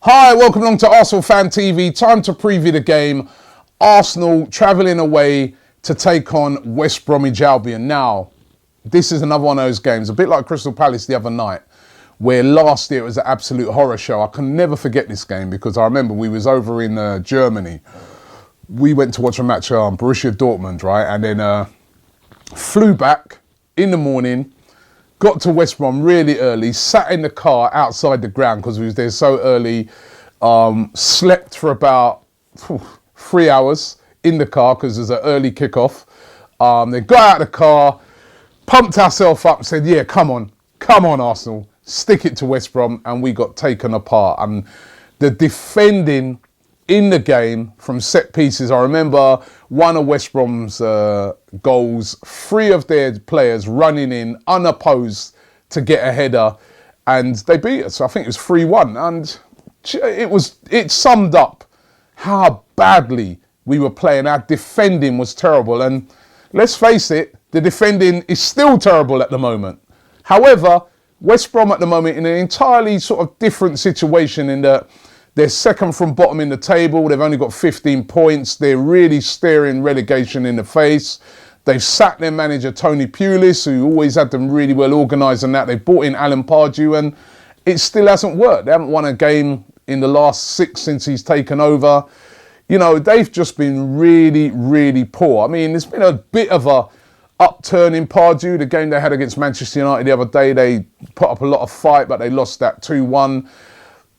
Hi, welcome along to ArsenalFanTV. Time to preview the game. Arsenal travelling away to take on West Bromwich Albion. Now, this is another one of those games, a bit like Crystal Palace the other night, where last year it was an absolute horror show. I can never forget this game because I remember we was over in Germany. We went to watch a match, Borussia Dortmund, right? And then flew back in the morning, got to West Brom really early, sat in the car outside the ground because we was there so early, slept for about 3 hours in the car because there's an early kickoff. Then got out of the car, pumped ourselves up, said, yeah, come on Arsenal, stick it to West Brom, and we got taken apart. And the defending in the game from set pieces, I remember one of West Brom's goals, 3 of their players running in unopposed to get a header, and they beat us. I think it was 3-1, and it summed up how badly we were playing. Our defending was terrible, and let's face it, the defending is still terrible at the moment. However, West Brom at the moment in an entirely sort of different situation in that they're second from bottom in the table. They've only got 15 points. They're really staring relegation in the face. They've sacked their manager, Tony Pulis, who always had them really well organised and that. They've brought in Alan Pardew, and it still hasn't worked. They haven't won a game in the last 6 since he's taken over. You know, they've just been really, really poor. I mean, there's been a bit of a upturn in Pardew. The game they had against Manchester United the other day, they put up a lot of fight, but they lost that 2-1.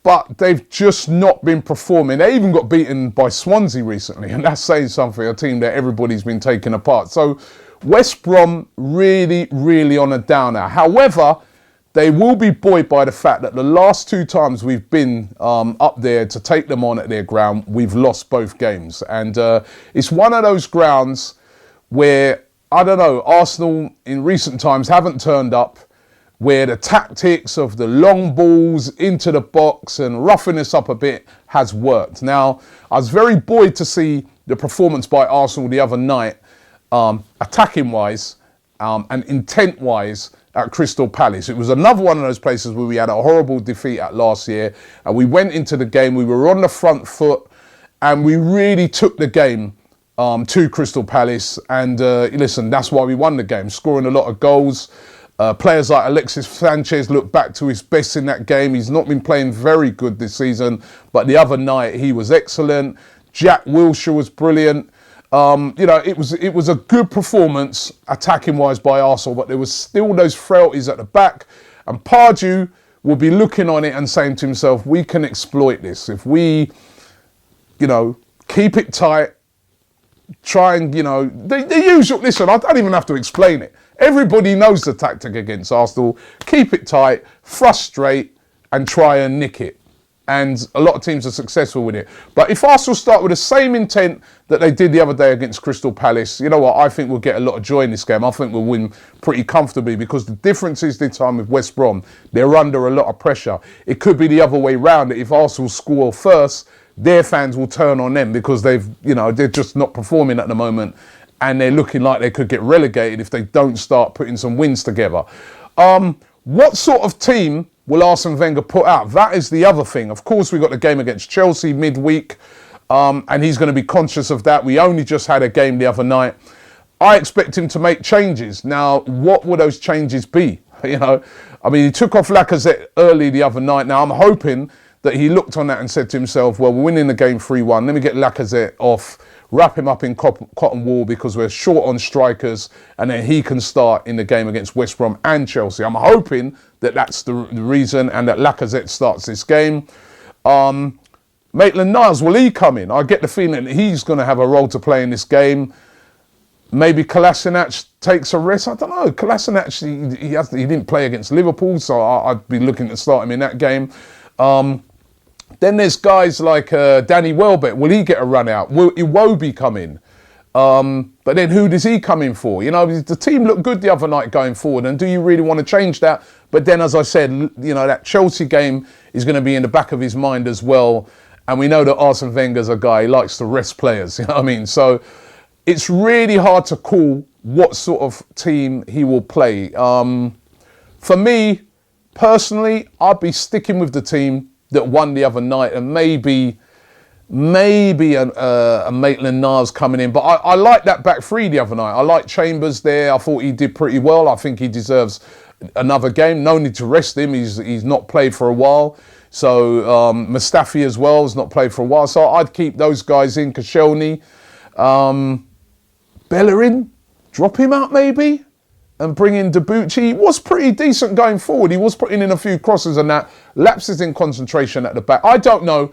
But they've just not been performing. They even got beaten by Swansea recently, and that's saying something, a team that everybody's been taking apart. So West Brom really, really on a downer. However, they will be buoyed by the fact that the last 2 times we've been up there to take them on at their ground, we've lost both games. And it's one of those grounds where, I don't know, Arsenal in recent times haven't turned up, where the tactics of the long balls into the box and roughing us up a bit has worked. Now, I was very buoyed to see the performance by Arsenal the other night, attacking-wise and intent-wise at Crystal Palace. It was another one of those places where we had a horrible defeat at last year, and we went into the game, we were on the front foot, and we really took the game to Crystal Palace. And listen, that's why we won the game, scoring a lot of goals. Players like Alexis Sanchez look back to his best in that game. He's not been playing very good this season, but the other night he was excellent. Jack Wilshere was brilliant. You know, it was a good performance attacking wise by Arsenal, but there was still those frailties at the back, and Pardew will be looking on it and saying to himself, we can exploit this if we, you know, keep it tight, try and, you know, the usual. Listen, I don't even have to explain it. Everybody knows the tactic against Arsenal. Keep it tight, frustrate, and try and nick it. And a lot of teams are successful with it. But if Arsenal start with the same intent that they did the other day against Crystal Palace, you know what? I think we'll get a lot of joy in this game. I think we'll win pretty comfortably, because the difference is this time with West Brom, they're under a lot of pressure. It could be the other way round. If Arsenal score first, their fans will turn on them because they're just not performing at the moment. And they're looking like they could get relegated if they don't start putting some wins together. What sort of team will Arsene Wenger put out? That is the other thing. Of course, we got the game against Chelsea midweek, and he's going to be conscious of that. We only just had a game the other night. I expect him to make changes. Now, what will those changes be? You know, I mean, he took off Lacazette early the other night. Now, I'm hoping that he looked on that and said to himself, well, we're winning the game 3-1. Let me get Lacazette off, wrap him up in cotton wool because we're short on strikers, and then he can start in the game against West Brom and Chelsea. I'm hoping that that's the reason, and that Lacazette starts this game. Maitland-Niles, will he come in? I get the feeling that he's going to have a role to play in this game. Maybe Kolasinac takes a rest. I don't know. Kolasinac, he didn't play against Liverpool, so I'd be looking to start him in that game. Then there's guys like Danny Welbeck. Will he get a run out? Will Iwobi come in? But then who does he come in for? You know, the team looked good the other night going forward, and do you really want to change that? But then, as I said, you know, that Chelsea game is going to be in the back of his mind as well. And we know that Arsene Wenger's a guy, he likes to rest players, you know what I mean? So it's really hard to call what sort of team he will play. For me, personally, I'd be sticking with the team that won the other night, and maybe a Maitland-Niles coming in. But I like that back three the other night. I like Chambers there. I thought he did pretty well. I think he deserves another game. No need to rest him. He's not played for a while. So Mustafi as well has not played for a while. So I'd keep those guys in. Koscielny, Bellerin, drop him out maybe, and bring in Debuchy. He was pretty decent going forward. He was putting in a few crosses and that. Lapses in concentration at the back. I don't know.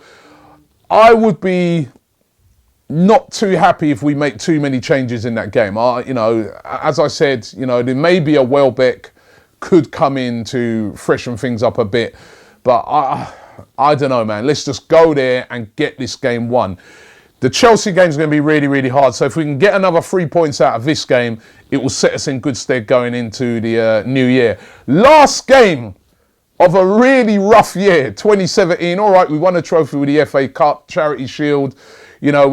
I would be not too happy if we make too many changes in that game. You know, as I said, you know, there may be a Welbeck could come in to freshen things up a bit. But I don't know, man. Let's just go there and get this game won. The Chelsea game is going to be really, really hard. So if we can get another 3 points out of this game, it will set us in good stead going into the new year. Last game of a really rough year, 2017. All right, we won a trophy with the FA Cup, Charity Shield. Yes,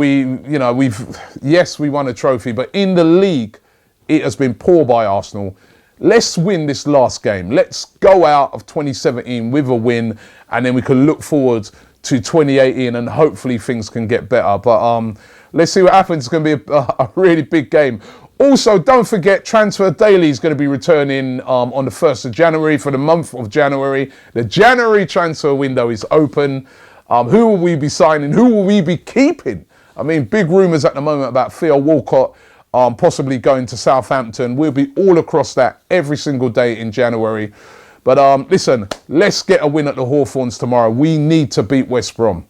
we won a trophy, but in the league, it has been poor by Arsenal. Let's win this last game. Let's go out of 2017 with a win, and then we can look forward to 2018, and hopefully things can get better. But let's see what happens. It's going to be a really big game. Also, don't forget, Transfer Daily is going to be returning on the 1st of January for the month of January. The January transfer window is open. Who will we be signing? Who will we be keeping? I mean, big rumours at the moment about Theo Walcott possibly going to Southampton. We'll be all across that every single day in January. But listen, let's get a win at the Hawthorns tomorrow. We need to beat West Brom.